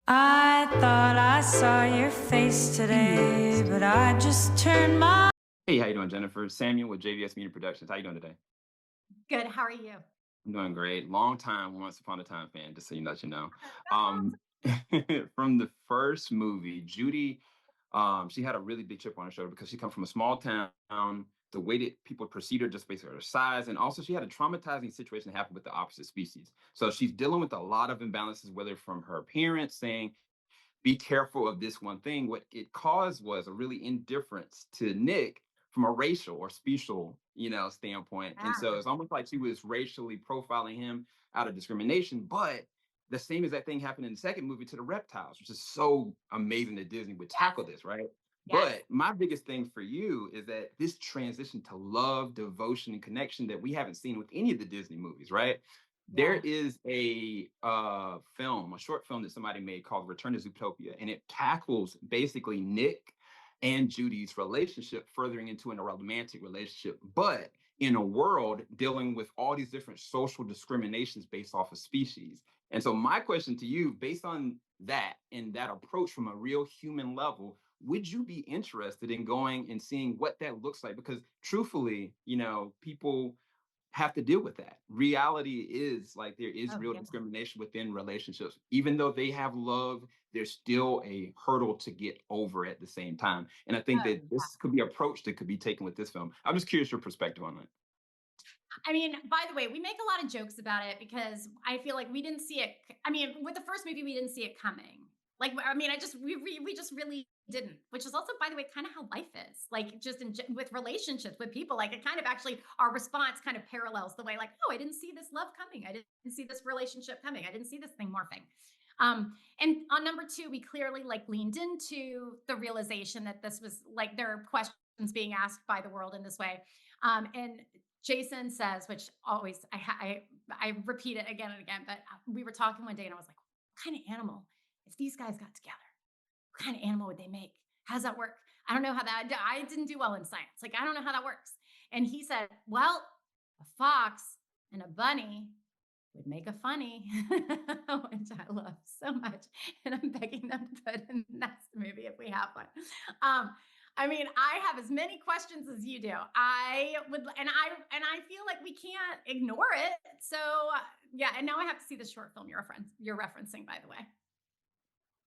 I thought I saw your face today, but I just turned my. Hey, how you doing, Jennifer? Samuel with JVS Media Productions. How you doing today? Good, how are you? I'm doing great. Long time, once upon a time fan, just so you know. That's Um, awesome. from the first movie, Judy, she had a really big chip on her shoulder because she comes from a small town. The way that people perceive her just based on her size, and also she had a traumatizing situation happen with the opposite species. So she's dealing with a lot of imbalances, whether from her parents saying, be careful of this one thing. What it caused was a really indifference to Nick from a racial or special, standpoint. And so Yeah, it's almost like she was racially profiling him out of discrimination. But the same exact thing happened in the second movie to the reptiles, which is so amazing that Disney would tackle yes, this, right? yes. But my biggest thing for you is that this transition to love, devotion, and connection that we haven't seen with any of the Disney movies, right? There Yeah. is a short film that somebody made called Return to Zootopia, and it tackles basically Nick and Judy's relationship furthering into a romantic relationship, but in a world dealing with all these different social discriminations based off of species. And so my question to you, based on that and that approach from a real human level, would you be interested in going and seeing what that looks like? Because truthfully, people have to deal with that. Reality is like there is Oh, real yeah. discrimination within relationships. Even though they have love, there's still a hurdle to get over at the same time. And I think Oh, that yeah. this could be approach that could be taken with this film. I'm just curious your perspective on that. I mean, by the way, we make a lot of jokes about it because I feel like we didn't see it. I mean, with the first movie, we didn't see it coming. Like, I mean, we just really didn't. Which is also, by the way, kind of how life is. Like, just with relationships with people, like it kind of actually our response kind of parallels the way, like, oh, I didn't see this love coming. I didn't see this relationship coming. I didn't see this thing morphing. And on number two, we clearly like leaned into the realization that this was like there are questions being asked by the world in this way. And Jason says, which always I repeat it again and again, but we were talking one day and I was like, what kind of animal, if these guys got together, what kind of animal would they make? How does that work? I don't know how that, I didn't do well in science. Like, I don't know how that works. And he said, well, a fox and a bunny would make a funny, which I love so much. And I'm begging them to put in the next movie if we have one. Um, I mean, I have as many questions as you do. I would, and I feel like we can't ignore it. So yeah, and now I have to see the short film you're referencing, by the way.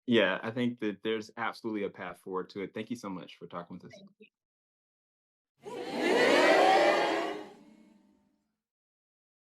Yeah, I think that there's absolutely a path forward to it. Thank you so much for talking with us. Thank you.